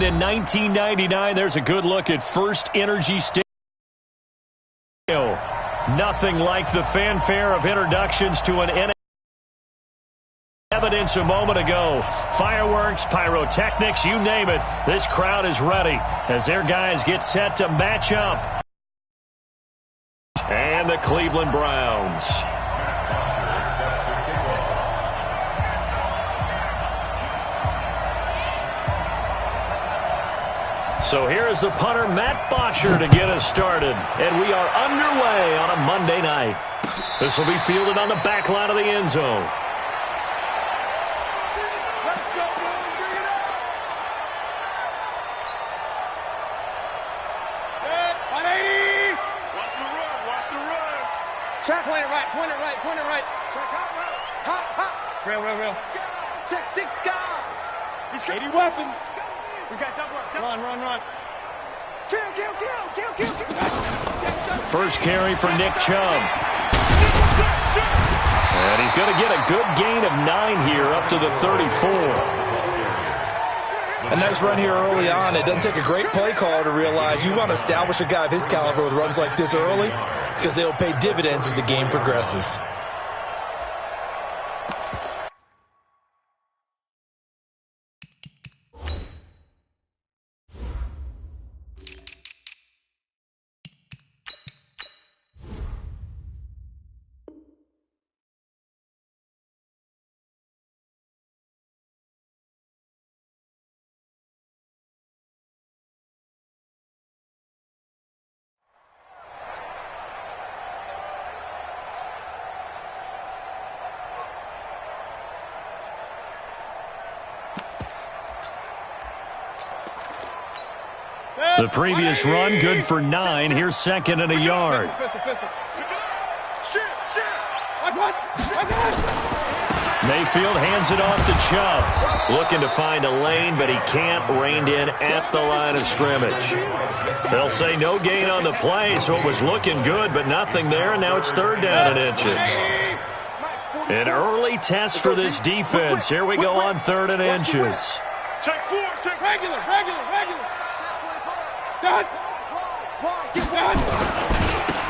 opened in 1999. There's a good look at First Energy Stadium. Nothing like the fanfare of introductions to an NFL. Evidence a moment ago. Fireworks, pyrotechnics, you name it. This crowd is ready as their guys get set to match up. And the Cleveland Browns. So here is the punter, Matt Bosher, to get us started. And we are underway on a Monday night. This will be fielded on the back line of the end zone. Check, point it right, point it right, point it right. Check, hot. Real. Check, 6 guys. He's got 80 weapons. We got double up. Run. Kill. First carry for Nick Chubb. And he's going to get a good gain of 9 here up to the 34. A nice run here early on. It doesn't take a great play caller to realize you want to establish a guy of his caliber with runs like this early because they'll pay dividends as the game progresses. The previous run, good for 9. Here's second and a yard. Mayfield hands it off to Chubb. Looking to find a lane, but he can't. Reined in at the line of scrimmage. They'll say no gain on the play, so it was looking good, but nothing there, and now it's third down and inches. An early test for this defense. Here we go on third and inches. Check 4, check regular. Done.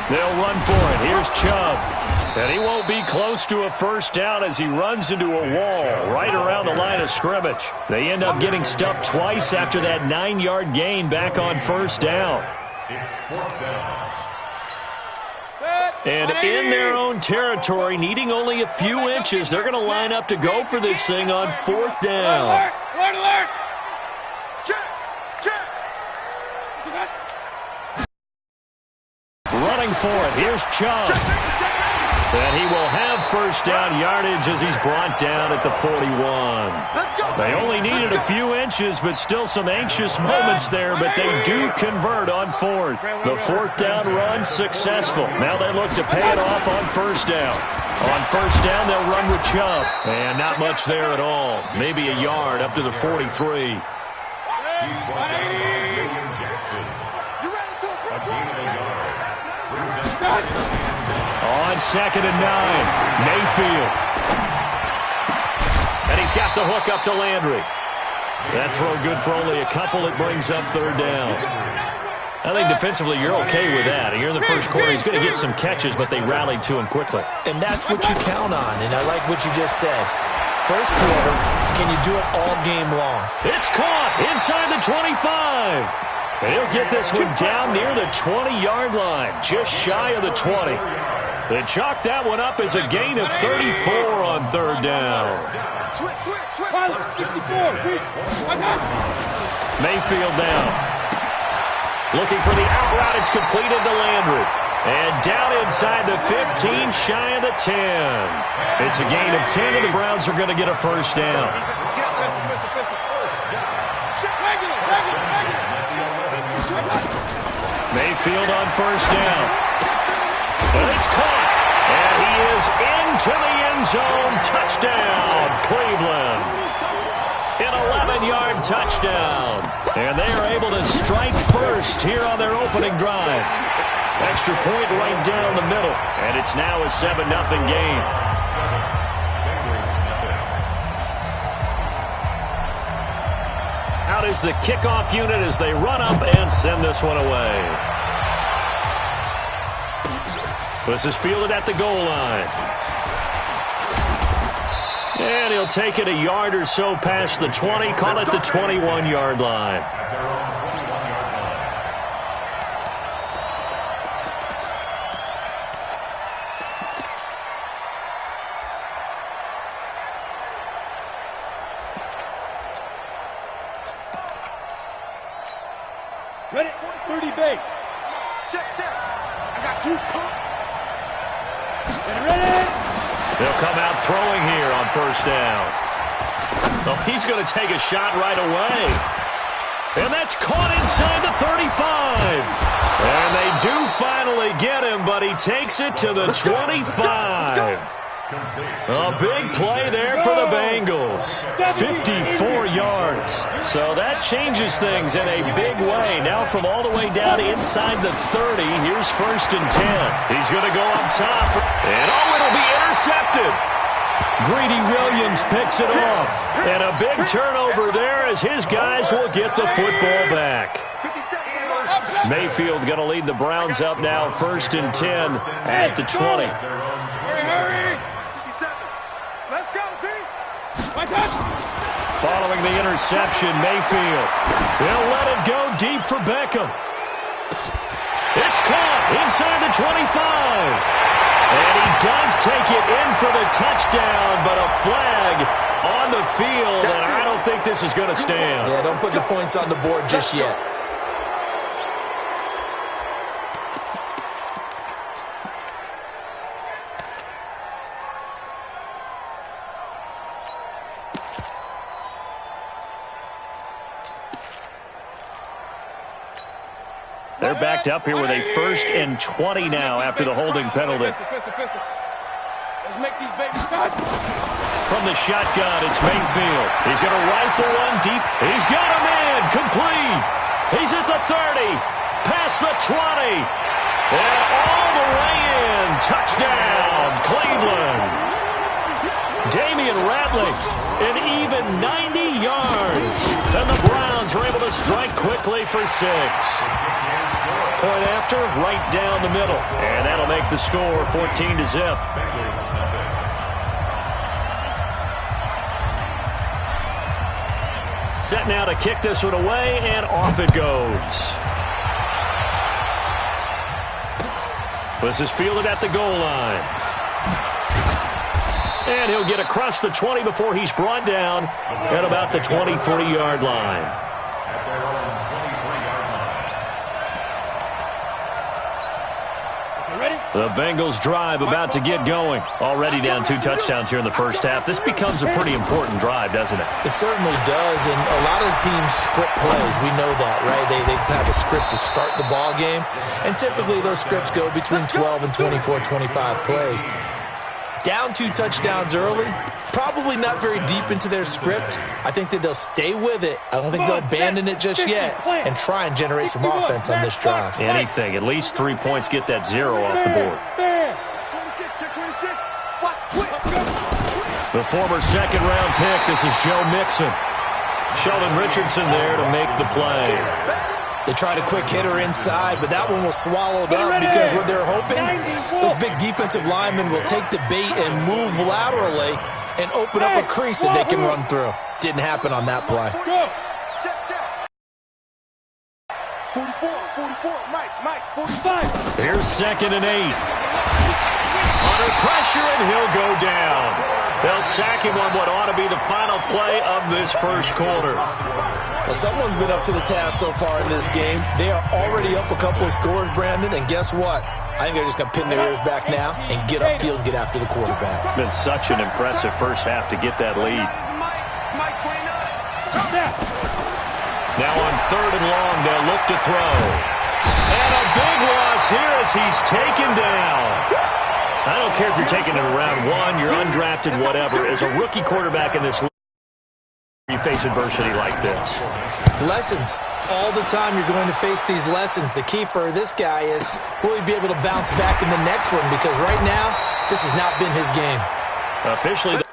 They'll run for it. Here's Chubb. And he won't be close to a first down as he runs into a wall right around the line of scrimmage. They end up getting stuffed twice after that 9-yard gain back on first down. And in their own territory, needing only a few inches, they're going to line up to go for this thing on fourth down. Alert. Running for it. Here's Chubb. And he will have first down yardage as he's brought down at the 41. They only needed a few inches, but still some anxious moments there, but they do convert on fourth. The fourth down run successful. Now they look to pay it off on first down. On first down, they'll run with Chubb. And not much there at all. Maybe a yard up to the 43. On second and 9, Mayfield. And he's got the hook up to Landry. That throw good for only a couple. It brings up third down. I think defensively you're okay with that. Here in the first quarter, he's going to get some catches, but they rallied to him quickly. And that's what you count on, and I like what you just said. First quarter, can you do it all game long? It's caught inside the 25. And he'll get this one down near the 20-yard line, just shy of the 20. They chalk that one up as a gain of 34 on third down. Mayfield down. Looking for the out route. It's completed to Landry. And down inside the 15, shy of the 10. It's a gain of 10, and the Browns are going to get a first down. Mayfield on first down. And it's caught. And he is into the end zone. Touchdown, Cleveland. An 11-yard touchdown. And they are able to strike first here on their opening drive. Extra point right down the middle. And it's now a 7-0 game. out is the kickoff unit as they run up and send this one away. This is fielded at the goal line. And he'll take it a yard or so past the 20, call it the 21-yard line. Ready? 30 base. Check, check. I got you. Get ready. They'll come out throwing here on first down. Oh, he's going to take a shot right away. And that's caught inside the 35. And they do finally get him, but he takes it to the 25. A big play there for the Bengals. 54 yards. So that changes things in a big way. Now from all the way down inside the 30, here's 1st and 10. He's going to go up top. And oh, it'll be intercepted. Greedy Williams picks it off. And a big turnover there as his guys will get the football back. Mayfield going to lead the Browns up now, 1st and 10 at the 20. Following the interception, Mayfield. He'll let it go deep for Beckham. It's caught inside the 25. And he does take it in for the touchdown, but a flag on the field, and I don't think this is going to stand. Yeah, don't put the points on the board just yet. They're backed up here with a 1st and 20 now after the holding penalty. Let's make these babies start. From the shotgun, it's Mayfield. He's going to rifle one deep. He's got a man complete. He's at the 30, past the 20, and all the way in. Touchdown, Cleveland. Damian Ratley, an even 90 yards. And the Browns are able to strike quickly for 6. Point after, right down the middle. And that'll make the score 14-0. Set now to kick this one away, and off it goes. This is fielded at the goal line. And he'll get across the 20 before he's brought down at about the 23-yard line. The Bengals drive about to get going. Already down 2 touchdowns here in the first half. This becomes a pretty important drive, doesn't it? It certainly does, and a lot of teams script plays. We know that, right? They have a script to start the ball game, and typically those scripts go between 12 and 24, 25 plays. Down 2 touchdowns early, probably not very deep into their script. I think that they'll stay with it. I don't think they'll abandon it just yet and try and generate some offense on this drive. Anything. At least 3 points, get that 0 off the board. The former second-round pick, this is Joe Mixon. Sheldon Richardson there to make the play. They tried a quick hitter inside, but that one was swallowed up because what they're hoping, those big defensive linemen will take the bait and move laterally and open up a crease that they can run through. Didn't happen on that play. 44, Mike, 45. Here's 2nd and 8. Under pressure, and he'll go down. They'll sack him on what ought to be the final play of this first quarter. Well, someone's been up to the task so far in this game. They are already up a couple of scores, Brandon, and guess what? I think they're just going to pin their ears back now and get upfield and get after the quarterback. It's been such an impressive first half to get that lead. Now on 3rd and long, they'll look to throw. And a big loss here as he's taken down. I don't care if you're taking it in round 1, you're undrafted, whatever. As a rookie quarterback in this league, you face adversity like this. Lessons. All the time you're going to face these lessons. The key for this guy is, will he be able to bounce back in the next one? Because right now, this has not been his game. Officially.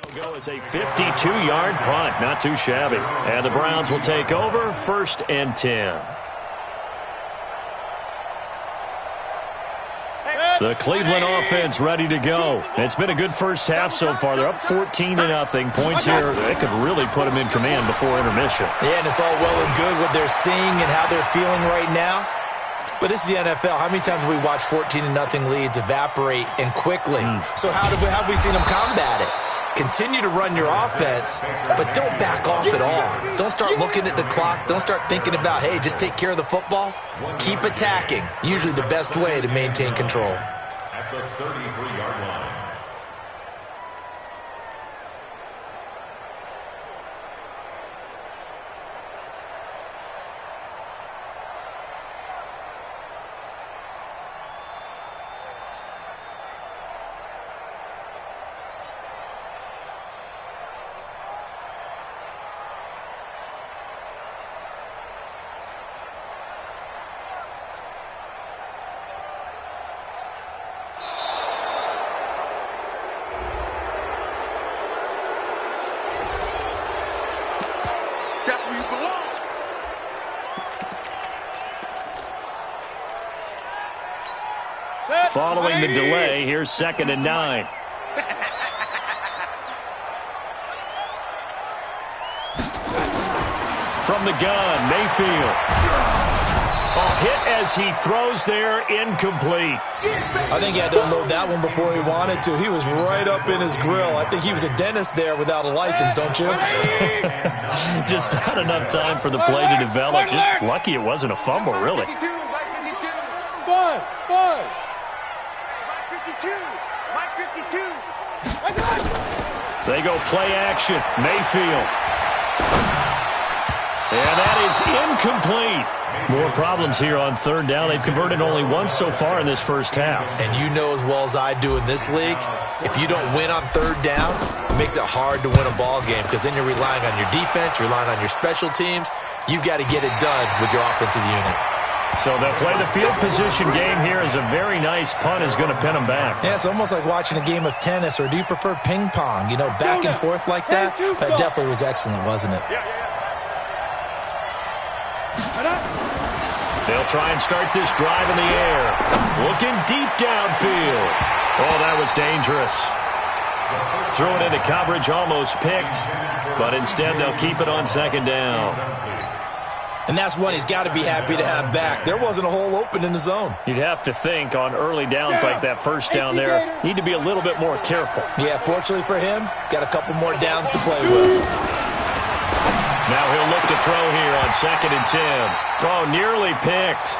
It'll go as a 52-yard punt. Not too shabby. And the Browns will take over 1st and 10. The Cleveland offense ready to go. It's been a good first half so far. They're up 14-0. Points here, they could really put them in command before intermission. Yeah, and it's all well and good what they're seeing and how they're feeling right now. But this is the NFL. How many times have we watched 14-0 leads evaporate and quickly? So how have we seen them combat it? Continue to run your offense, but don't back off at all. Don't start looking at the clock. Don't start thinking about, hey, just take care of the football. Keep attacking. Usually the best way to maintain control. At the 33-yard line. Following the delay, here's 2nd and 9. From the gun, Mayfield. Hit as he throws there, incomplete. I think he had to unload that one before he wanted to. He was right up in his grill. I think he was a dentist there without a license, don't you? Just not enough time for the play to develop. Just lucky it wasn't a fumble, really. They go play action. Mayfield. And that is incomplete. More problems here on 3rd down. They've converted only once so far in this first half. And you know as well as I do in this league, if you don't win on 3rd down, it makes it hard to win a ball game because then you're relying on your defense, you're relying on your special teams. You've got to get it done with your offensive unit. So they'll play the field position game here as a very nice punt is going to pin them back. Yeah, it's almost like watching a game of tennis, or do you prefer ping pong? You know, back and forth like that? That definitely was excellent, wasn't it? They'll try and start this drive in the air. Looking deep downfield. Oh, that was dangerous. Threw it into coverage, almost picked. But instead, they'll keep it on 2nd down. And that's one he's got to be happy to have back. There wasn't a hole open in the zone. You'd have to think on early downs like that first down there, need to be a little bit more careful. Yeah, fortunately for him, got a couple more downs to play with. Now he'll look to throw here on 2nd and 10. Oh, nearly picked.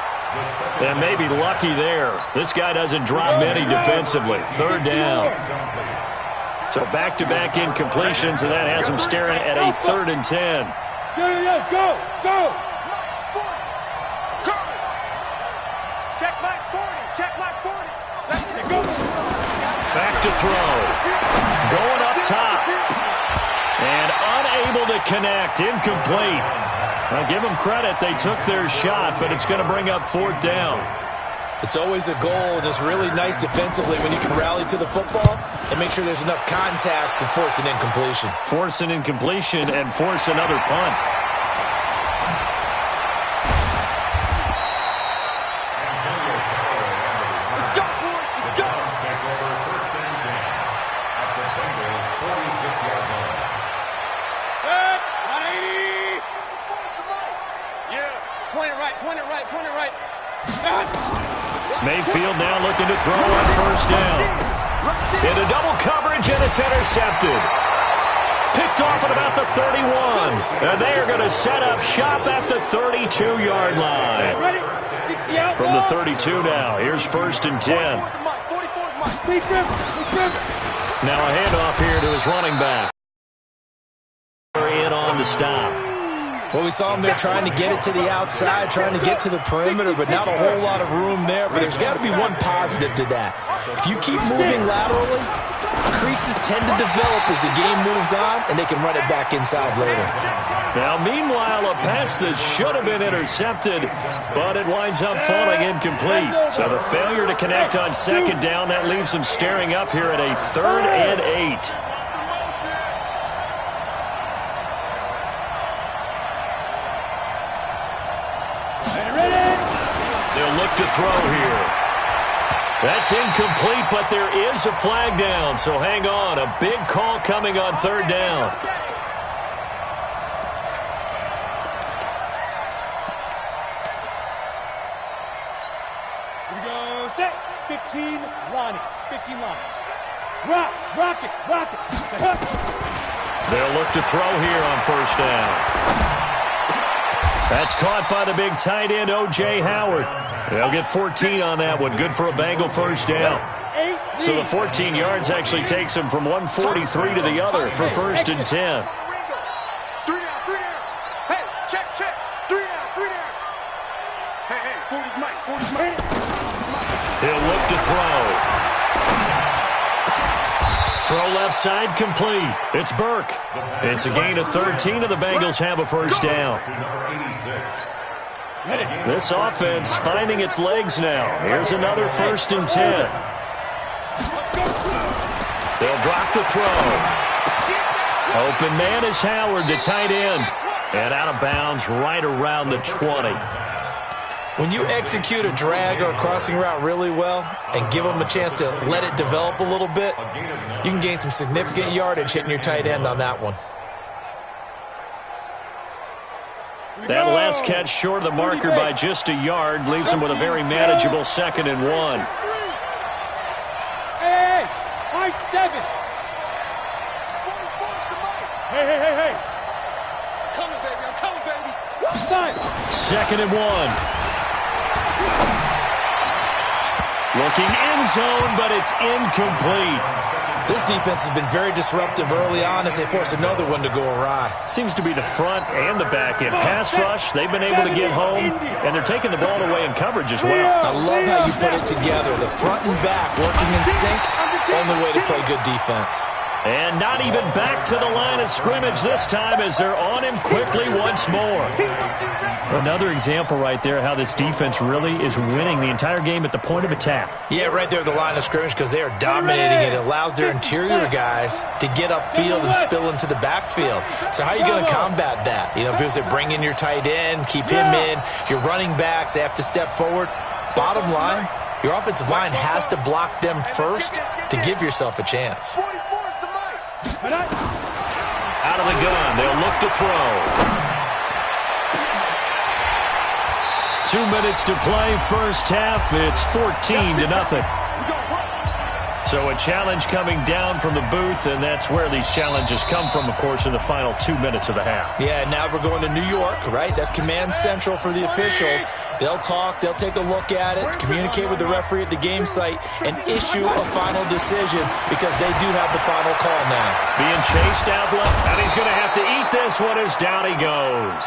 And maybe lucky there. This guy doesn't drop many defensively. 3rd down. So back-to-back incompletions, and that has him staring at a 3rd and 10. Go! Check mark 40. Check mark 40. Go. Back to throw. Going up top. And unable to connect. Incomplete. I'll give them credit. They took their shot, but it's going to bring up 4th down. It's always a goal, and it's really nice defensively when you can rally to the football and make sure there's enough contact to force an incompletion. Force an incompletion and force another punt. Let's go, boys. Let's go. Take over 1st and 10 at the Bengals 46-yard line. Yeah. Point it right. Mayfield now looking to throw on 1st down. Into double coverage, and it's intercepted. Picked off at about the 31. And they are going to set up shop at the 32-yard line. From the 32 now, here's 1st and 10. Now a handoff here to his running back. In on the stop. Well, we saw him there trying to get it to the outside, trying to get to the perimeter, but not a whole lot of room there. But there's got to be one positive to that. If you keep moving laterally, creases tend to develop as the game moves on, and they can run it back inside later. Now, meanwhile, a pass that should have been intercepted, but it winds up falling incomplete. So the failure to connect on 2nd down, that leaves them staring up here at a 3rd and 8. to throw here. That's incomplete, but there is a flag down, so hang on. A big call coming on third down. Here we go, set, 15, line it, 15 line. Rock it. They'll look to throw here on first down. That's caught by the big tight end, O.J. Howard. They'll get 14 on that one. Good for a Bengal first down. So the 14 yards actually takes them from 143 to the other for first and 10. 3 down. Hey, check. 3 down. Hey, 40's Mike. He'll look to throw. Throw left side complete. It's Burke. It's a gain of 13, and the Bengals have a first down. This offense finding its legs now. Here's another first and 10. They'll drop the throw. Open man is Howard, the tight end. And out of bounds right around the 20. When you execute a drag or a crossing route really well and give them a chance to let it develop a little bit, you can gain some significant yardage hitting your tight end on that one. That last catch short of the marker by just a yard leaves him with a very manageable 2nd and 1. Hey, high 7. Hey. I'm coming, baby. 2nd and 1. Looking end zone, but it's incomplete. This defense has been very disruptive early on as they force another one to go awry. Seems to be the front and the back end. Pass rush, they've been able to get home, and they're taking the ball away in coverage as well. I love how you put it together. The front and back working in sync, only way to play good defense. And not even back to the line of scrimmage this time as they're on him quickly once more. Another example right there how this defense really is winning the entire game at the point of attack. Yeah, right there at the line of scrimmage because they are dominating it. It allows their interior guys to get upfield and spill into the backfield. So how are you going to combat that? You know, because they bring in your tight end, keep him in. Your running backs, they have to step forward. Bottom line, your offensive line has to block them first to give yourself a chance. Out of the gun, they'll look to throw. 2 minutes to play, first half. It's 14-0. So a challenge coming down from the booth, and that's where these challenges come from, of course, in the final 2 minutes of the half. Yeah, now we're going to New York, right? That's command central for the officials. They'll talk, they'll take a look at it, communicate with the referee at the game site, and issue a final decision because they do have the final call now. Being chased out left, and he's going to have to eat this one as down he goes.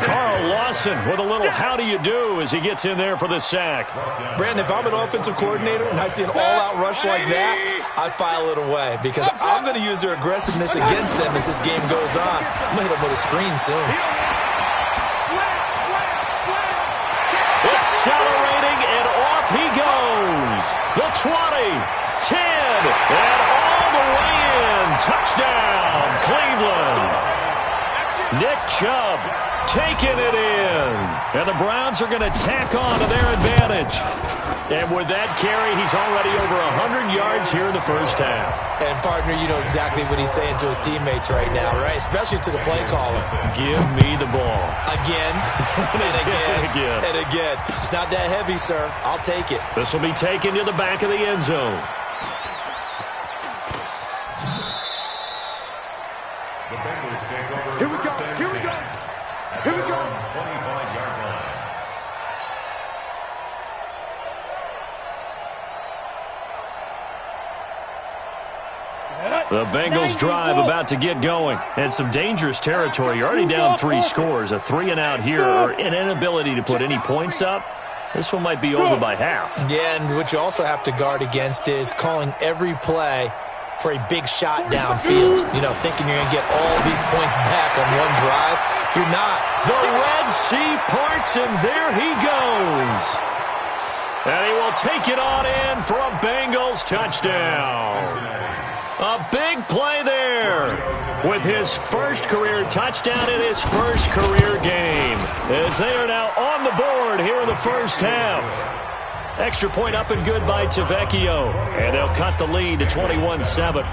Carl Lawson with a little how do you do as he gets in there for the sack. Brandon, if I'm an offensive coordinator and I see an all-out rush like that, I file it away because I'm going to use their aggressiveness against them as this game goes on. I'm going to hit them with a screen soon. Accelerating, and off he goes. The 20, 10, and all the way in. Touchdown, Cleveland. Nick Chubb taking it in. And the Browns are going to tack on to their advantage. And with that carry, he's already over 100 yards here in the first half. And, partner, you know exactly what he's saying to his teammates right now, right? Especially to the play caller. Give me the ball. Again, and again, and again. It's not that heavy, sir. I'll take it. This will be taken to the back of the end zone. The Bengals take over. Here we go. 25-yard line. The Bengals drive about to get going. And some dangerous territory. You're already down 3 scores. A 3-and-out here or an inability to put any points up. This one might be over by half. Yeah, and what you also have to guard against is calling every play for a big shot downfield. You know, thinking you're going to get all these points back on one drive. You're not. The Red Sea parts, and there he goes. And he will take it on in for a Bengals touchdown. A big play there with his first career touchdown in his first career game as they are now on the board here in the first half. Extra point up and good by Tavecchio. And they'll cut the lead to 21-7.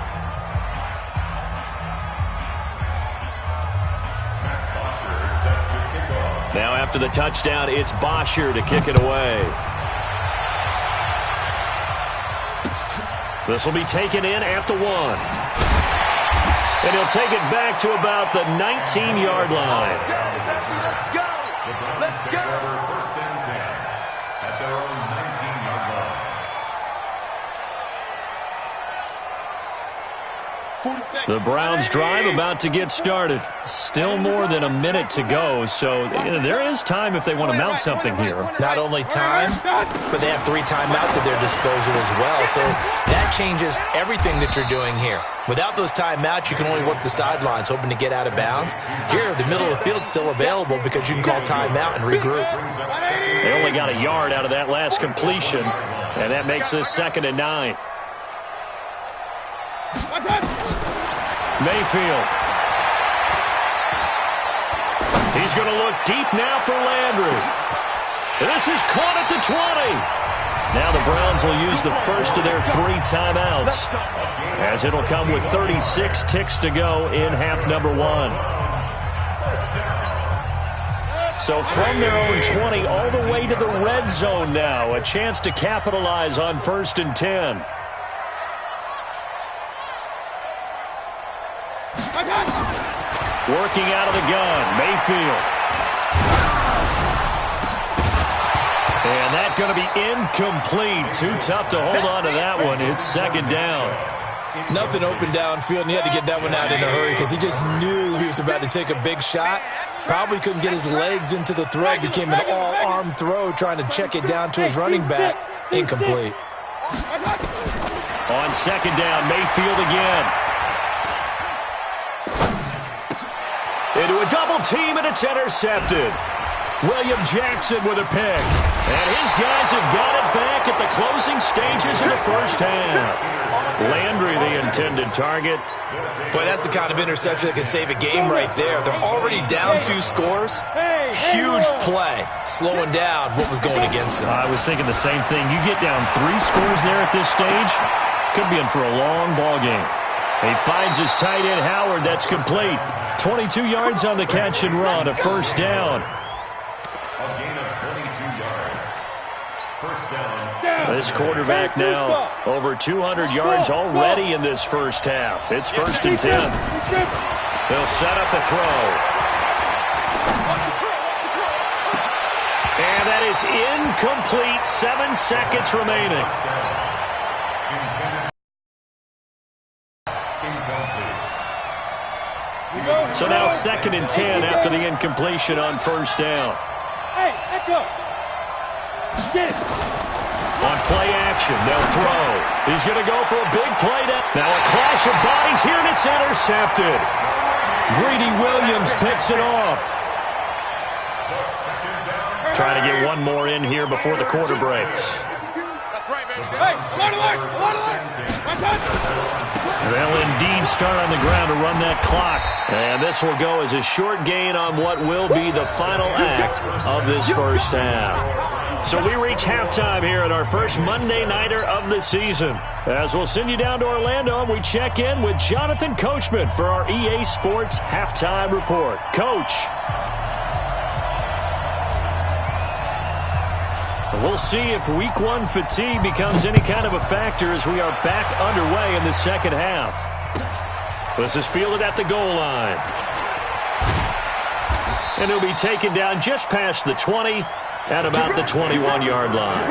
Now after the touchdown, it's Bosher to kick it away. This will be taken in at the 1. And he'll take it back to about the 19-yard line. Let's go! Let's go! First and 10 at their own 19-yard line. The Browns drive about to get started. Still more than a minute to go, so there is time if they want to mount something here. Not only time, but they have 3 timeouts at their disposal as well, so that changes everything that you're doing here. Without those timeouts, you can only work the sidelines, hoping to get out of bounds. Here, the middle of the field's still available because you can call timeout and regroup. They only got a yard out of that last completion, and that makes this 2nd and 9. Mayfield. He's going to look deep now for Landry. And this is caught at the 20. Now the Browns will use the first of their 3 timeouts, as it'll come with 36 ticks to go in half number 1. So from their own 20 all the way to the red zone now, a chance to capitalize on 1st and 10. Working out of the gun, Mayfield. And that's going to be incomplete. Too tough to hold on to that one. It's 2nd down. Nothing open downfield, and he had to get that one out in a hurry because he just knew he was about to take a big shot. Probably couldn't get his legs into the throw. Became an all-arm throw trying to check it down to his running back. Incomplete. On 2nd down, Mayfield again. Into a double team, and it's intercepted. William Jackson with a pick. And his guys have got it back at the closing stages of the first half. Landry, the intended target. Boy, that's the kind of interception that can save a game right there. They're already down 2 scores. Huge play, slowing down what was going against them. I was thinking the same thing. You get down 3 scores there at this stage, could be in for a long ball game. He finds his tight end, Howard. That's complete. 22 yards on the catch and run, a 1st down. A gain of 22 yards. First down. This quarterback now over 200 yards already in this first half. It's 1st and 10. They'll set up the throw. And that is incomplete. 7 seconds remaining. So now 2nd and 10 after the incompletion on 1st down. Hey, echo. Get it. On play action, they'll throw. He's going to go for a big play down. Now a clash of bodies here, and it's intercepted. Greedy Williams picks it off. Trying to get one more in here before the quarter breaks. That's right, man. Hey, alert, alert. They'll indeed start on the ground to run that clock. And this will go as a short gain on what will be the final act of this first half. So we reach halftime here at our first Monday Nighter of the season. As we'll send you down to Orlando, and we check in with Jonathan Coachman for our EA Sports Halftime Report. Coach. We'll see if Week 1 fatigue becomes any kind of a factor as we are back underway in the second half. This is fielded at the goal line. And he'll be taken down just past the 20 at about the 21-yard line.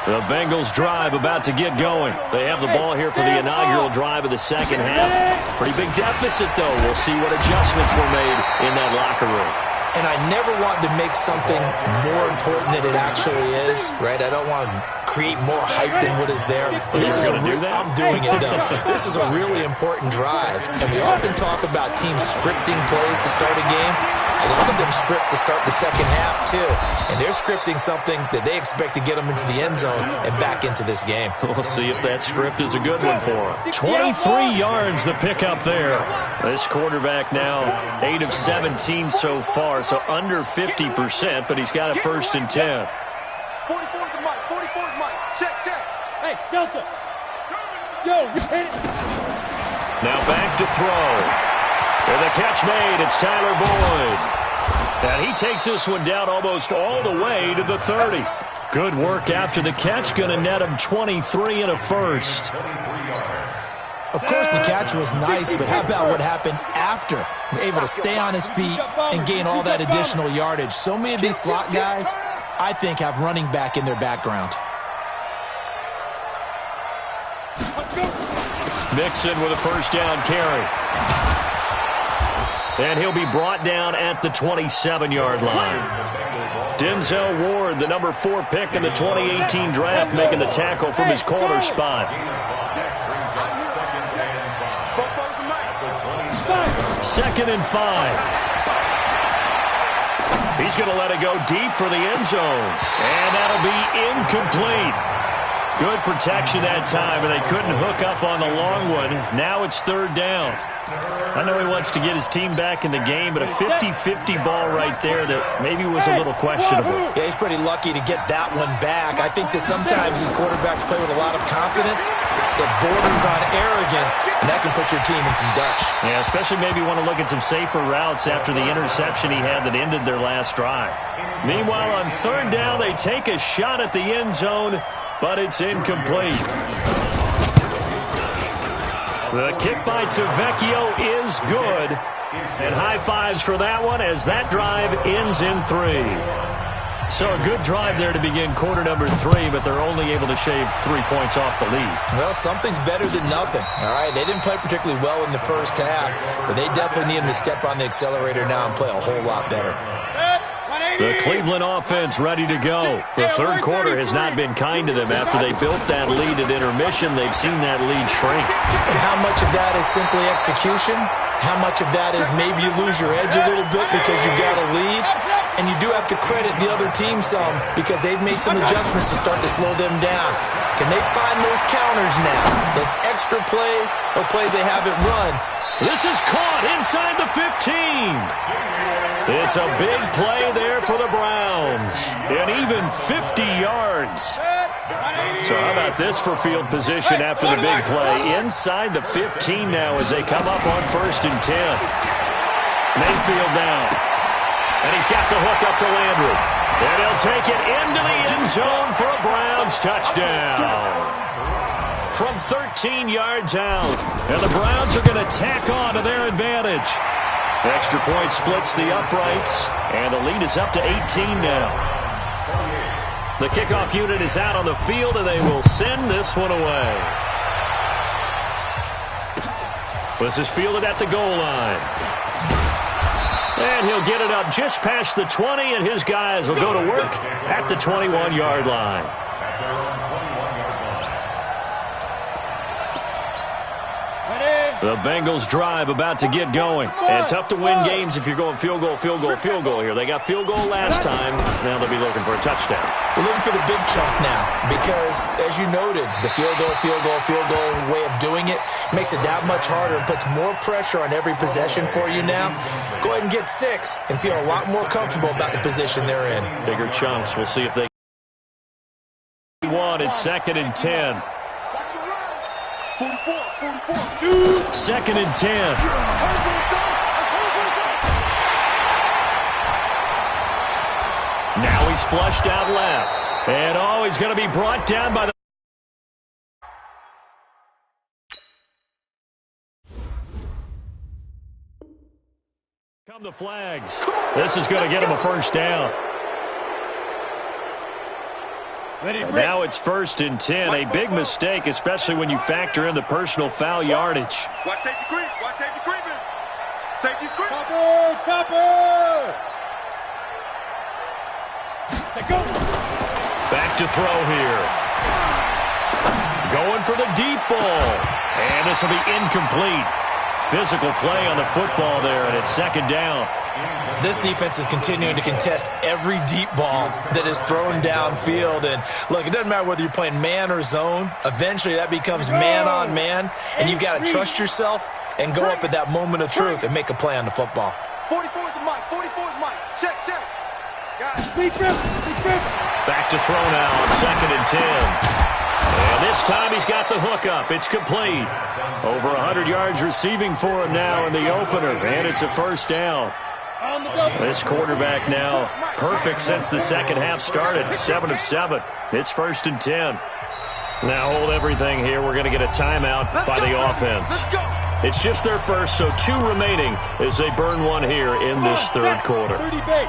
The Bengals drive about to get going. They have the ball here for the inaugural drive of the second half. Pretty big deficit, though. We'll see what adjustments were made in that locker room. And I never want to make something more important than it actually is, right? I don't want to create more hype than what is there. But this is I'm doing it, though. This is a really important drive. And we often talk about teams scripting plays to start a game. A lot of them script to start the second half, too. And they're scripting something that they expect to get them into the end zone and back into this game. We'll see if that script is a good one for them. 23 yards the pickup there. This quarterback now 8 of 17 so far, so under 50%, but he's got a 1st and 10. 44's Mike. 44's Mike. Check. Hey, Delta. Yo, you hit it. Now back to throw. With a catch made, it's Tyler Boyd. And he takes this one down almost all the way to the 30. Good work after the catch. Going to net him 23 and a 1st. Of course, the catch was nice, but how about what happened after? Able to stay on his feet and gain all that additional yardage. So many of these slot guys, I think, have running back in their background. Mixon with a 1st down carry. And he'll be brought down at the 27-yard line. Denzel Ward, the number 4 pick in the 2018 draft, making the tackle from his corner spot. 2nd and 5. He's going to let it go deep for the end zone. And that'll be incomplete. Good protection that time, and they couldn't hook up on the long one. Now it's 3rd down. I know he wants to get his team back in the game, but a 50-50 ball right there that maybe was a little questionable. Yeah, he's pretty lucky to get that one back. I think that sometimes these quarterbacks play with a lot of confidence that borders on arrogance, and that can put your team in some Dutch. Yeah, especially maybe want to look at some safer routes after the interception he had that ended their last drive. Meanwhile, on 3rd down, they take a shot at the end zone, but it's incomplete. The kick by Tavecchio is good. And high fives for that one as that drive ends in 3. So a good drive there to begin quarter number 3, but they're only able to shave 3 points off the lead. Well, something's better than nothing. All right, they didn't play particularly well in the first half, but they definitely need them to step on the accelerator now and play a whole lot better. The Cleveland offense ready to go. The 3rd quarter has not been kind to them. After they built that lead at intermission, they've seen that lead shrink. And how much of that is simply execution? How much of that is maybe you lose your edge a little bit because you got a lead? And you do have to credit the other team some because they've made some adjustments to start to slow them down. Can they find those counters now? Those extra plays or plays they haven't run? This is caught inside the 15. It's a big play there for the Browns. And even 50 yards. So how about this for field position after the big play? Inside the 15 now as they come up on 1st and 10. Mayfield down. And he's got the hook up to Landry. And he'll take it into the end zone for a Browns touchdown. From 13 yards out. And the Browns are going to tack on to their advantage. Extra point splits the uprights. And the lead is up to 18 now. The kickoff unit is out on the field, and they will send this one away. This is fielded at the goal line. And he'll get it up just past the 20, and his guys will go to work at the 21-yard line. The Bengals drive about to get going. And tough to win games if you're going field goal here. They got field goal last time. Now they'll be looking for a touchdown. We're looking for the big chunk now because, as you noted, the field goal way of doing it makes it that much harder and puts more pressure on every possession for you now. Go ahead and get 6 and feel a lot more comfortable about the position they're in. Bigger chunks. We'll see if they want. It's 2nd and 10. 2nd and 10. Now he's flushed out left. And he's going to be brought down by the... Come the flags. This is going to get him a 1st down. And now it's 1st and 10. A big mistake, especially when you factor in the personal foul yardage. Watch safety creep. Watch safety creeping. Safety's creep. Chopper. Back Back to throw here. Going for the deep ball. And this will be incomplete. Physical play on the football there, and it's second down. This defense is continuing to contest every deep ball that is thrown downfield. And, look, it doesn't matter whether you're playing man or zone. Eventually, that becomes man on man, and you've got to trust yourself and go up at that moment of truth and make a play on the football. 44 is the mic. 44 is mic. Check, check. Back to throw now on 2nd and 10. And this time he's got the hook up. It's complete. Over 100 yards receiving for him now in the opener. And it's a first down. This quarterback now perfect since the second half started. 7 of 7. It's 1st and 10. Now hold everything here. We're going to get a timeout by the offense. It's just their first, so 2 remaining as they burn one here in this third quarter. 30 base.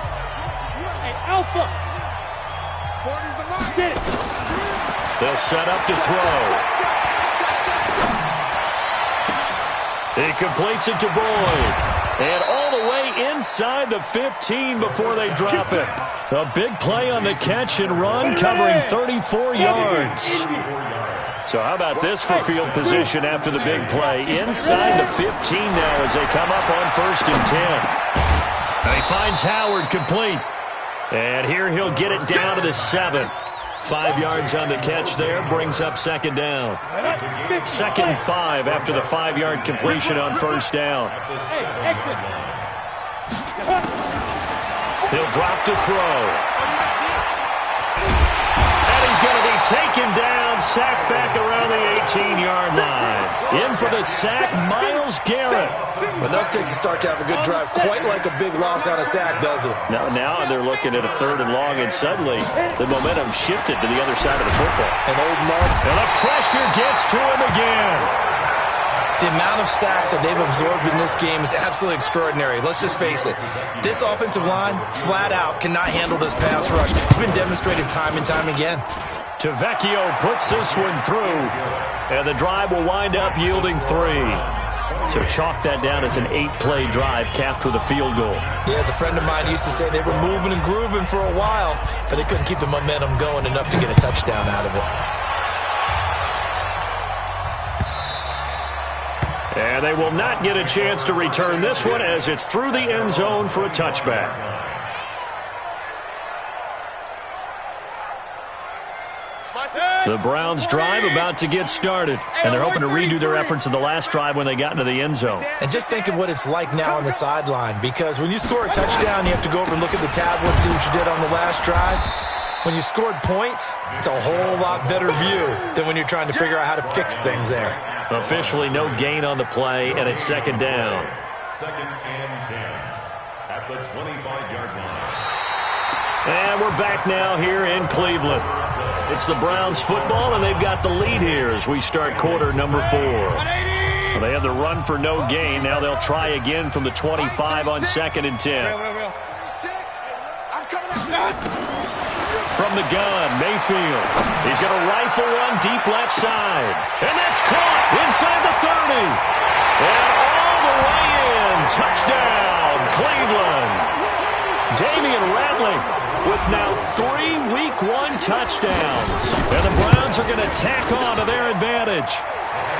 Hey, Alpha. 40's the line. Get it. They'll set up to throw. He completes it to Boyd. And all the way inside the 15 before they drop it. A big play on the catch and run, covering 34 yards. So how about this for field position after the big play? Inside the 15 now as they come up on 1st and 10. And he finds Howard complete. And here he'll get it down to the 7. 5 yards on the catch there, brings up second down. 2nd and 5 after the 5-yard completion on 1st down. He'll drop to throw. And he's going to be taken down, sacked back around the 18-yard line. In for the sack, Myles Garrett. But that takes a start to have a good drive, quite like a big loss on a sack, does it? Now they're looking at a 3rd and long, and suddenly the momentum shifted to the other side of the football. An old love. And the pressure gets to him again. The amount of sacks that they've absorbed in this game is absolutely extraordinary. Let's just face it. This offensive line, flat out, cannot handle this pass rush. It's been demonstrated time and time again. Tavecchio puts this one through, and the drive will wind up yielding 3. So chalk that down as an 8-play drive capped with a field goal. Yeah, as a friend of mine used to say, they were moving and grooving for a while, but they couldn't keep the momentum going enough to get a touchdown out of it. And they will not get a chance to return this one as it's through the end zone for a touchback. The Browns drive about to get started, and they're hoping to redo their efforts in the last drive when they got into the end zone. And just think of what it's like now on the sideline, because when you score a touchdown, you have to go over and look at the tablet and see what you did on the last drive. When you scored points, it's a whole lot better view than when you're trying to figure out how to fix things there. Officially no gain on the play, and it's second down. 2nd and 10 at the 25-yard line. And we're back now here in Cleveland. It's the Browns football, and they've got the lead here as we start quarter number 4. Well, they have the run for no gain. Now they'll try again from the 25 on 2nd and 10. From the gun, Mayfield. He's going to rifle one deep left side. And that's caught inside the 30. And all the way in. Touchdown, Cleveland. Damian Ratley with now 3 Week 1 touchdowns. And the Browns are going to tack on to their advantage.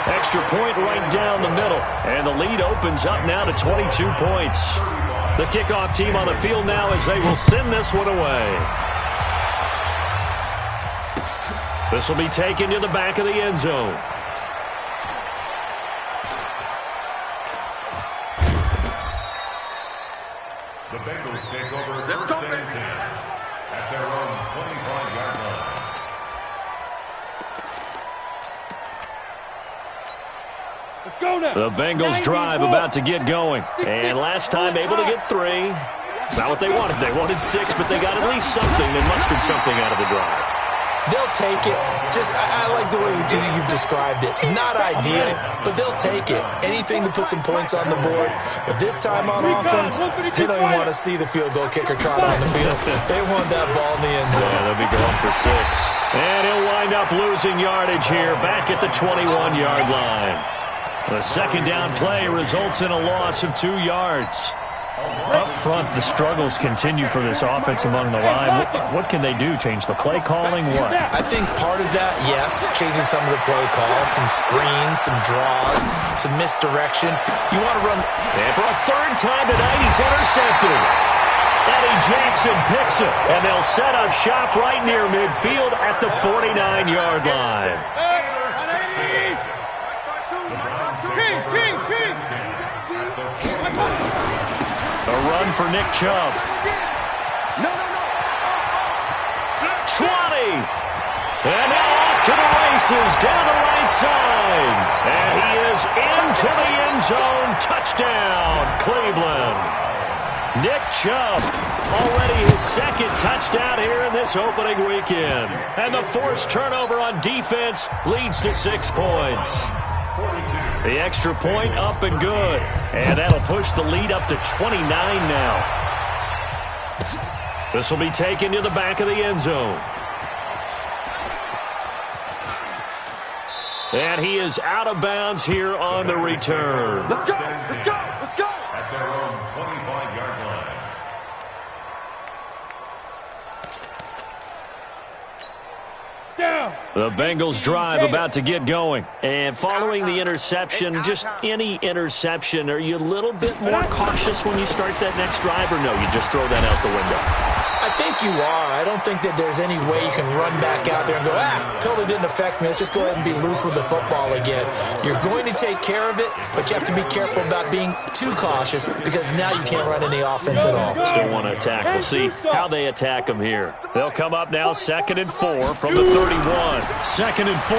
Extra point right down the middle. And the lead opens up now to 22 points. The kickoff team on the field now as they will send this one away. This will be taken to the back of the end zone. The Bengals take over 1st and 10 at their own 25-yard line. Let's go now. The Bengals drive about to get going. And last time able to get 3. It's not what they wanted. They wanted 6, but they got at least something. They mustered something out of the drive. They'll take it. I like the way you've described it. Not ideal, but they'll take it. Anything to put some points on the board. But this time on offense, they don't even want to see the field goal kicker trot on the field. They want that ball in the end zone. Yeah, they'll be going for 6. And he'll wind up losing yardage here back at the 21-yard line. The second down play results in a loss of 2 yards. Up front, the struggles continue for this offense among the line. What can they do? Change the play calling? What? I think part of that, yes, changing some of the play calls, some screens, some draws, some misdirection. You want to run. And for a third time tonight, he's intercepted. Eddie Jackson picks it, and they'll set up shop right near midfield at the 49-yard line. A run for Nick Chubb. 20. And now off to the races down the right side. And he is into the end zone. Touchdown, Cleveland. Nick Chubb, already his second touchdown here in this opening weekend. And the forced turnover on defense leads to 6 points. The extra point up and good. And that'll push the lead up to 29 now. This will be taken to the back of the end zone. And he is out of bounds here on the return. Let's go! Let's go! Let's go! At their own 25-yard line. The Bengals drive about to get going. And following the interception, just any interception, are you a little bit more cautious when you start that next drive, or no, you just throw that out the window? I think you are. I don't think that there's any way you can run back out there and go, totally didn't affect me. Let's just go ahead and be loose with the football again. You're going to take care of it, but you have to be careful about being too cautious because now you can't run any offense at all. Still want to attack. We'll see how they attack them here. They'll come up now 2nd and 4 from the 31. 2nd and 4.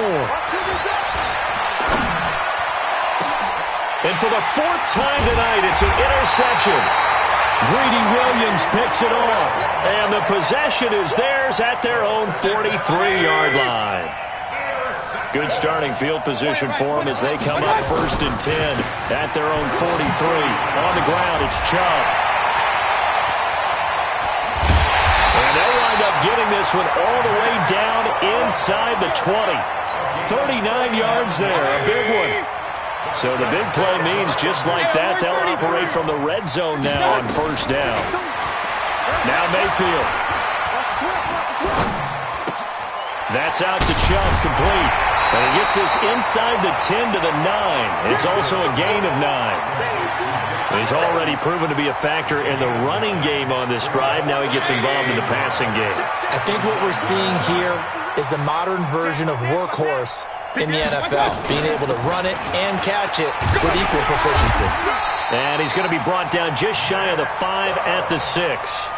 And for the 4th time tonight, it's an interception. Greedy Williams picks it off, and the possession is theirs at their own 43-yard line. Good starting field position for them as they come up 1st and 10 at their own 43. On the ground, it's Chubb. And they'll wind up getting this one all the way down inside the 20. 39 yards there, a big one. So the big play means just like that, they'll operate from the red zone now on 1st down. Now Mayfield. That's out to Chubb, complete. And he gets this inside the 10 to the 9. It's also a gain of 9. He's already proven to be a factor in the running game on this drive. Now he gets involved in the passing game. I think what we're seeing here is the modern version of workhorse in the NFL, being able to run it and catch it with equal proficiency. And he's going to be brought down just shy of the 5 at the 6.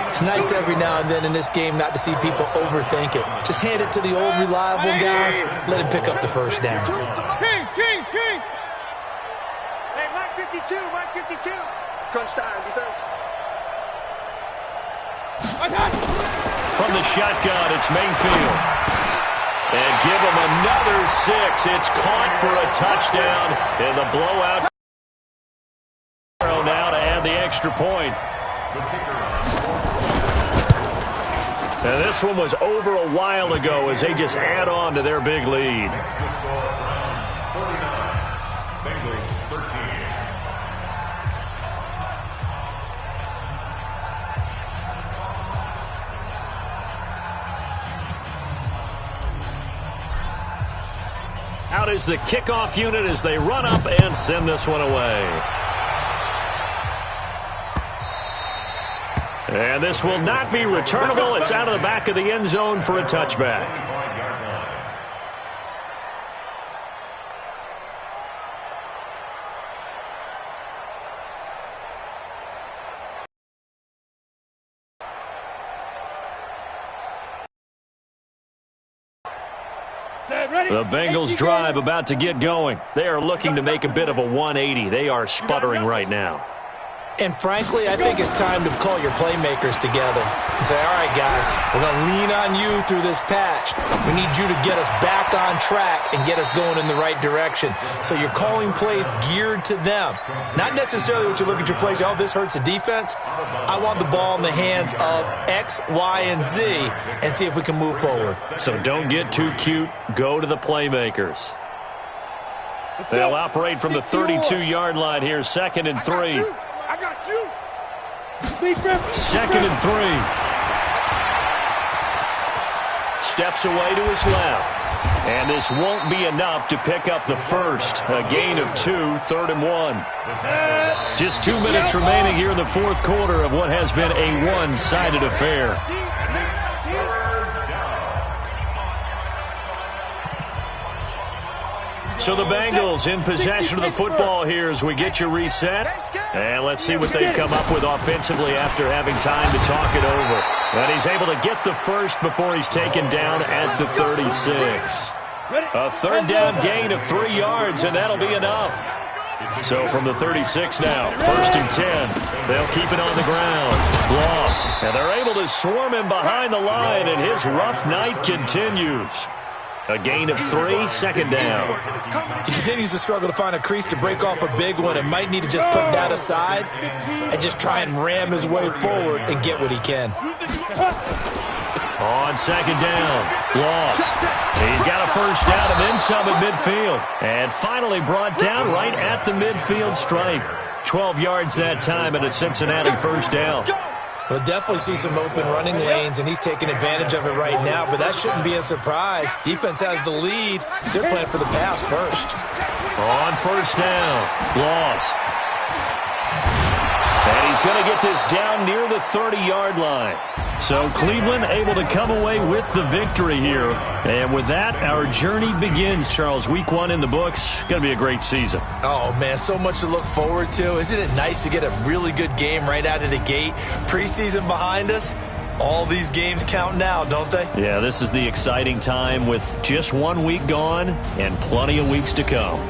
It's nice every now and then in this game not to see people overthink it. Just hand it to the old reliable guy, let him pick up the 1st down. King! Hey, Mike 52, Mike 52. Crunch time, defense. From the shotgun, it's Mayfield. And give him another 6. It's caught for a touchdown in the blowout. Now to add the extra point. And this one was over a while ago as they just add on to their big lead. Next to score from 49. Bengals 13. Out is the kickoff unit as they run up and send this one away. And this will not be returnable. It's out of the back of the end zone for a touchback. The Bengals drive about to get going. They are looking to make a bit of a 180. They are sputtering right now. And frankly, I think it's time to call your playmakers together and say, all right, guys, we're going to lean on you through this patch. We need you to get us back on track and get us going in the right direction. So you're calling plays geared to them. Not necessarily what you look at your plays, oh, this hurts the defense. I want the ball in the hands of X, Y, and Z and see if we can move forward. So don't get too cute. Go to the playmakers. They'll operate from the 32-yard line here, 2nd and 3. I got you. Second and 3. Steps away to his left. And this won't be enough to pick up the first. A gain of 2, 3rd and 1. Just 2 minutes remaining here in the fourth quarter of what has been a one-sided affair. So the Bengals in possession of the football here as we get you reset. And let's see what they've come up with offensively after having time to talk it over. And he's able to get the first before he's taken down at the 36. A third down gain of 3 yards, and that'll be enough. So from the 36 now, 1st and 10. They'll keep it on the ground. Loss. And they're able to swarm him behind the line, and his rough night continues. A gain of 3, 2nd down. He continues to struggle to find a crease to break off a big one and might need to just put that aside and just try and ram his way forward and get what he can. On 2nd down, loss. He's got a first down and then some at midfield. And finally brought down right at the midfield stripe. 12 yards that time and a Cincinnati first down. We'll definitely see some open running lanes, and he's taking advantage of it right now, but that shouldn't be a surprise. Defense has the lead. They're playing for the pass first. On 1st down, loss. And he's going to get this down near the 30-yard line. So Cleveland able to come away with the victory here. And with that, our journey begins, Charles. Week 1 in the books. Going to be a great season. Oh, man, so much to look forward to. Isn't it nice to get a really good game right out of the gate? Preseason behind us. All these games count now, don't they? Yeah, this is the exciting time with just 1 week gone and plenty of weeks to come.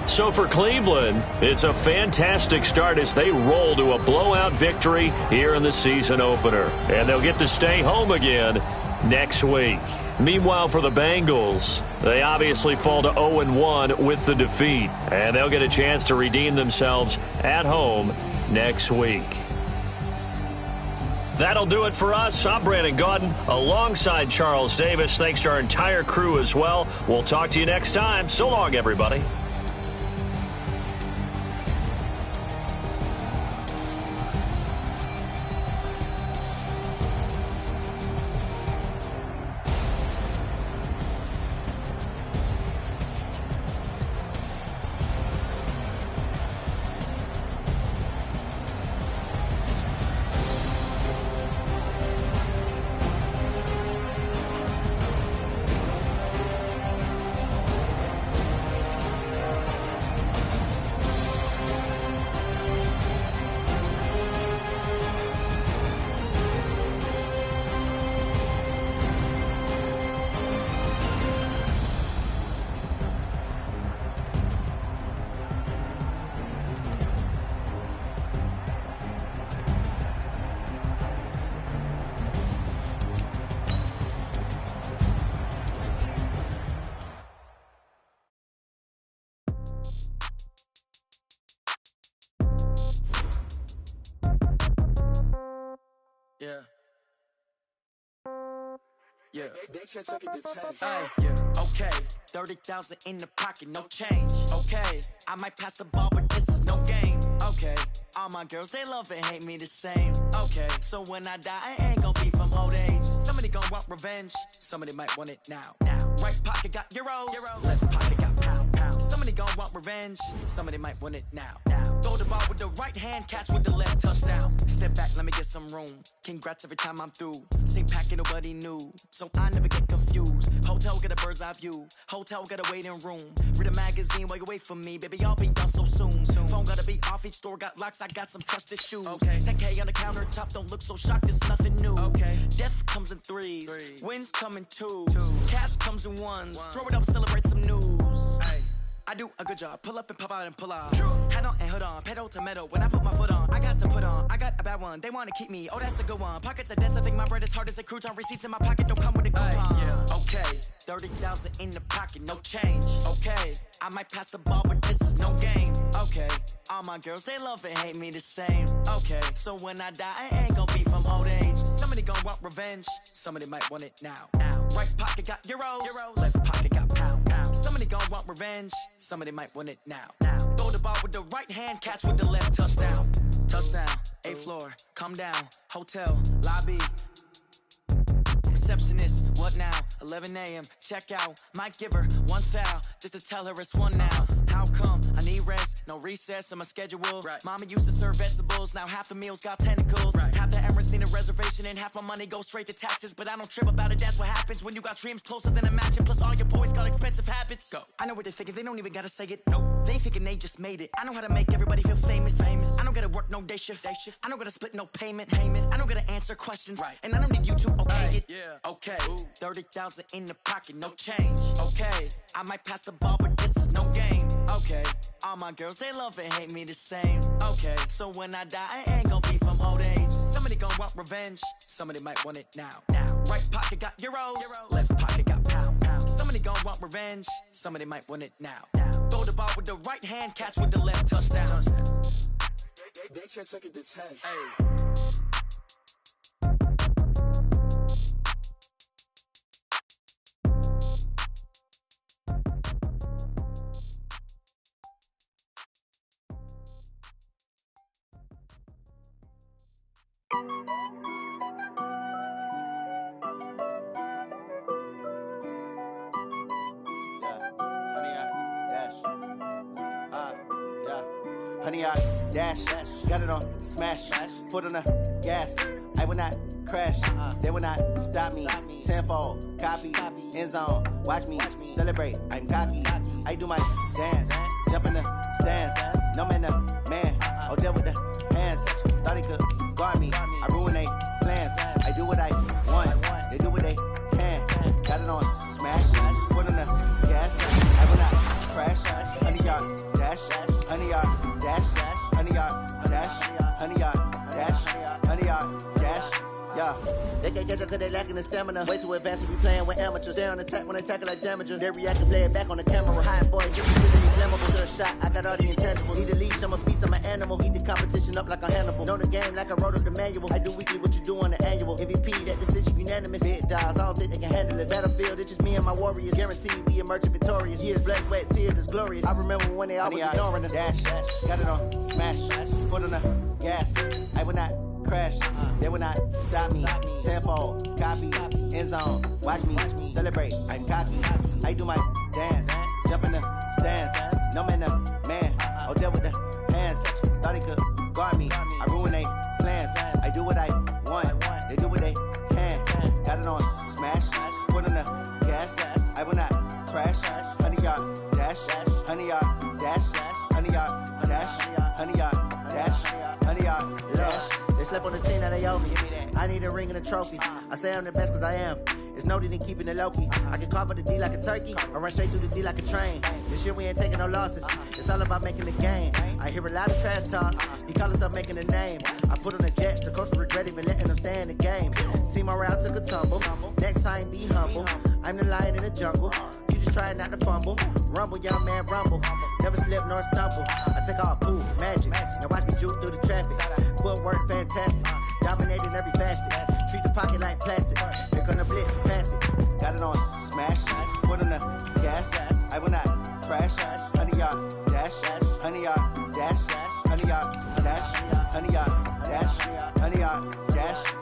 So for Cleveland, it's a fantastic start as they roll to a blowout victory here in the season opener. And they'll get to stay home again next week. Meanwhile, for the Bengals, they obviously fall to 0-1 with the defeat. And they'll get a chance to redeem themselves at home next week. That'll do it for us. I'm Brandon Gaudin alongside Charles Davis. Thanks to our entire crew as well. We'll talk to you next time. So long, everybody. Yeah. Okay. 30,000 in the pocket, no change. Okay. I might pass the ball, but this is no game. Okay. All my girls, they love and hate me the same. Okay. So when I die, I ain't gonna be from old age. Somebody gonna want revenge. Somebody might want it now. Right pocket got euros. Left pocket got pound. Somebody gon' want revenge. Somebody might want it now. Throw the ball with the right hand, catch with the left, touchdown. Step back, let me get some room. Congrats every time I'm through. Same packet, nobody knew, so I never get confused. Hotel get a bird's eye view. Hotel got a waiting room. Read a magazine while you wait for me, baby. I'll be done so soon. Phone gotta be off. Each store got locks. I got some trusted shoes. 10K on the countertop. Don't look so shocked. It's nothing new. Death comes in threes. Wins come in twos. Cash comes in ones. Throw it up, celebrate some news. I do a good job. Pull up and pop out and pull out. Head on and hood on. Pedal to metal. When I put my foot on, I got to put on. I got a bad one. They want to keep me. Oh, that's a good one. Pockets are dense. I think my bread is hard as a crouton. Receipts in my pocket don't come with a coupon. Okay. 30,000 in the pocket. No change. Okay. I might pass the ball, but this is no game. Okay. All my girls, they love and hate me the same. Okay. So when I die, I ain't gonna be from old age. Somebody gonna want revenge. Somebody might want it now. Right pocket got euros. Left pocket got pound. Somebody gon' want revenge. Somebody might want it now. Throw the ball with the right hand, catch with the left, touchdown. Touchdown, 8th floor, come down, hotel, lobby. Receptionist, what now? 11 a.m., check out. Might give her one foul, just to tell her it's one now. How come? I need rest, no recess in my schedule. Right. Mama used to serve vegetables, now half the meals got tentacles. Right. Half the Emirates need a reservation and half my money goes straight to taxes. But I don't trip about it, that's what happens when you got dreams closer than imagine. Plus all your boys got expensive habits. Go. I know what they're thinking, they don't even gotta say it. Nope. They thinking they just made it. I know how to make everybody feel famous. I don't gotta work no day shift. I don't gotta split no payment. I don't gotta answer questions. Right. And I don't need you to okay it. Yeah. Okay. 30,000 in the pocket, no change. Okay. I might pass the ball, but this is no game. Okay. All my girls, they love and hate me the same. Okay. So when I die, I ain't gonna be from old age. Somebody gonna want revenge. Somebody might want it now. Right pocket got euros. Left pocket got pounds. Somebody gonna want revenge. Somebody might want it now. Throw the ball with the right hand, catch with the left, touchdown. They check it to 10. Hey. Honey, I dash, got it on smash, foot on the gas. I will not crash, they will not stop me. Tenfold, copy, end zone, watch me celebrate. I'm cocky, I do my dance, jump in the stands. No man, man, oh deal with the hands. Thought he could guard me, I ruin they plans. I do what I want, they do what they can. Got it on smash, foot on the gas. I will not crash, honey, y'all dash, honey, y'all dash, honey, y'all dash, honey, y'all dash, honey, y'all dash, yeah. They can't catch up cause they lacking the stamina. Way too advanced to be playing with amateurs. Stay on attack when they tackle like damager. They react and play it back on the camera. Hot boy, get the shit in the flammable. To a shot, I got all the intangibles. Need a leash, I'm a beast, I'm an animal. Eat the competition up like a Hannibal. Know the game like I wrote up the manual. I do weekly what you do on the annual. MVP, that decision unanimous. Big dogs, I don't think they can handle it. Battlefield, it's just me and my warriors. Guaranteed we emerge victorious. Years, blood, sweat, tears, it's glorious. I remember when they always ignoring us. Dash, got it on smash, foot on the gas. I will not crash, they will not stop me. Tenfold, copy, end zone, watch me celebrate. I'm cocky, I do my dance, jump in the stands. No man, man, oh deal with the hands. Thought he could guard me, I ruin they plans. I do what I want, they do what they can. Got it on smash, foot on the gas. I will not crash, honey, y'all dash, honey, y'all dash, honey, y'all dash, honey, y'all dash, honey, y'all dash. They slept on the team that they owe me. I need a ring and a trophy. I say I'm the best cause I am. It's noted in keeping it low-key. I can carve up the D like a turkey or run straight through the D like a train. This year we ain't taking no losses. It's all about making the game. I hear a lot of trash talk. He call himself making a name. I put on the Jets. The coach will regret even letting them stay in the game. Team morale took a tumble. Next time be humble. I'm the lion in the jungle. You just try not to fumble. Rumble, young man, rumble. Never slip nor stumble. I take off, poof, magic. Now watch me juke through the traffic. Footwork fantastic. Dominating every facet. Treat the pocket like plastic. Here come the blitz, pass it. Got it on smash. Foot on the gas. I will not crash. Honey, y'all dash. Honey, y'all dash. Honey, y'all dash. Honey, y'all dash. Honey, y'all dash.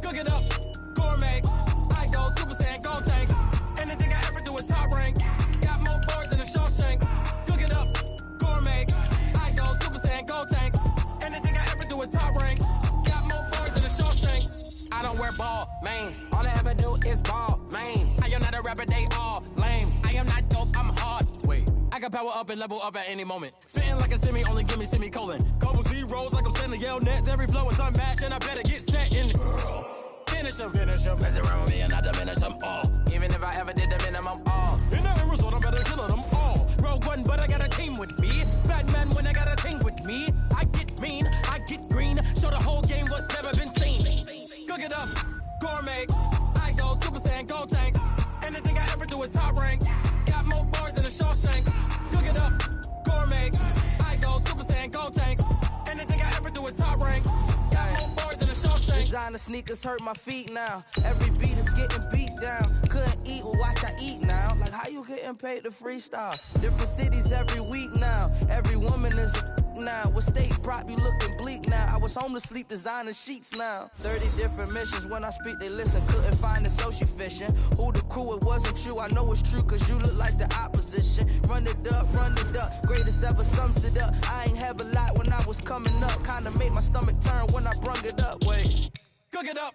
Cook it up, gourmet. I go Super Saiyan, go tank. Anything I ever do is top rank. Got more boards than a Shawshank. Cook it up, gourmet. I go Super Saiyan, go tank. Anything I ever do is top rank. Got more boards than a Shawshank. I don't wear ball mains. All I ever do is ball main. I am not a rapper, they all lame. I am not dope, I'm hard. Wait, I can power up and level up at any moment. Spitting like a semi, only give me semicolon. Couple zeros like I'm sending yell nets. Every flow is unmatched and I better get set in. Finish them. Mess around with me and I diminish them all. Even if I ever did the minimum all. In the result, I'm better killing them all. Rogue One, but I got a team with me. Batman when I got a team with me. I get mean, I get green. Show the whole game gourmet. I go Super Saiyan, go tank. Anything I ever do is top rank. Got more bars than a Shawshank. Cook it up, gourmet. I go Super Saiyan, go tank. Anything I ever do is top rank. Got more bars than a Shawshank. Designer sneakers hurt my feet now. Every beat is getting beat down. Couldn't eat, well watch I eat now. Like how you getting paid to freestyle? Different cities every week now. Every woman is a now. What state prop you looking bleak now? I was home to sleep designer sheets now. 30 different missions. When I speak they listen. Couldn't find it so she fishing. Who the crew? It wasn't you. I know it's true cause you look like the opposition. Run it up, greatest ever sums it up. I ain't have a lot when I was coming up. Kinda made my stomach turn when I brung it up. Wait. Cook it up,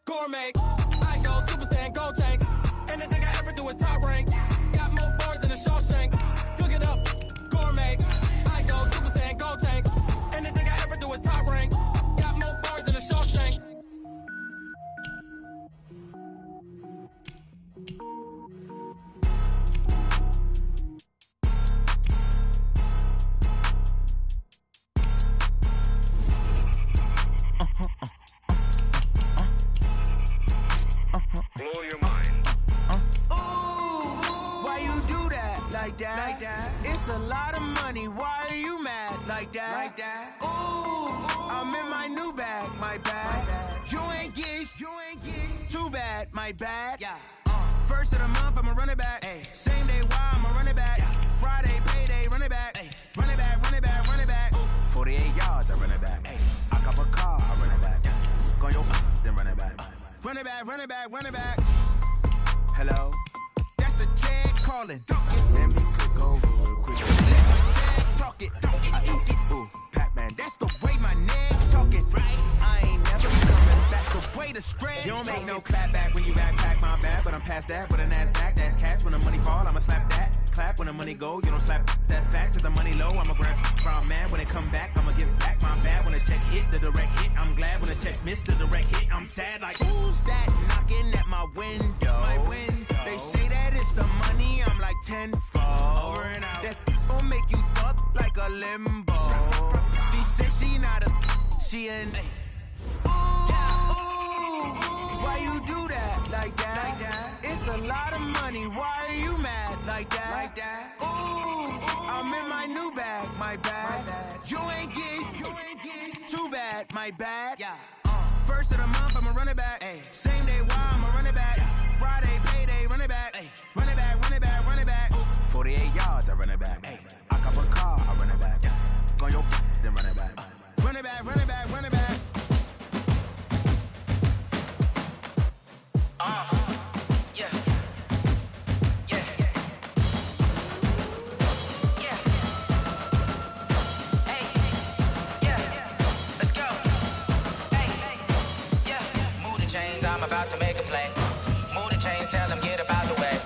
gourmet. I go Super Saiyan, go tank. Anything I ever do is top rank. Got more bars than a Shawshank. Cook it up, gourmet. I go Super Saiyan, go tank. Anything I ever do is top rank. Got more bars than a Shawshank. Blow your mind. Why you do that like that? It's a lot of money. Why are you mad like that? Ooh, I'm in my new bag, my bad. You ain't get too bad, my bad. Yeah. First of the month, I'ma run it back. Ay. Same day, why I'ma run it back. Friday, payday, run it back. Ay. Run it back, run it back, run it back. 48 yards, I run it back. Ay. I cop a car, I run it back. Go your then run it back. Run it back, run it back, run it back. Hello? That's the Jag calling. Let me click over real quick. Talk it. Ooh, Pac-Man, that's the way my nigga talking. I ain't never coming back the way the strand. You don't make no clap back when you backpack, my bad. But I'm past that with a NASDAQ. That's cash when the money fall, I'ma slap that. Clap when the money go, you don't slap. That's facts. If the money low, I'ma grab from man. When it come back, I'ma give back my bad. When the check hit, the direct hit. I'm glad when the check missed the direct hit. I'm sad like, who's that knocking at my window? They say that it's the money, I'm like tenfold. Over and out. That's gon' make you up like a limbo. She said she not a, she an. Why you do that like that? It's a lot of money. Why are you mad like that? Ooh, I'm in my new bag, my bad. You ain't get too bad, my bad. Yeah. First of the month, I'ma run it back. Ay. Same day, why I'ma run it back. Friday, payday, run it back. Ay. Run it back, run it back, run it back. 48 yards, I run it back. Ay. I cop a car, I run it back. Go your then run it back. Run it back, run it back, run it back. I'm about to make a play. Move the chains, tell them get up out the way.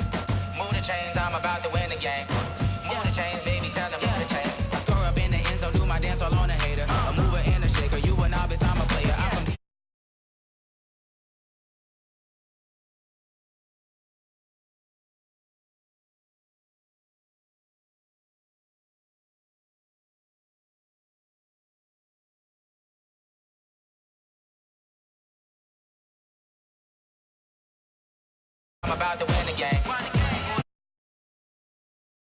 Move the chains, I'm about to win the game. Move the chains, baby, tell them move the chains. I score up in the end zone, do my dance all on a hater. A mover and a shaker, you a novice, I'm a player. I'm about to win the game.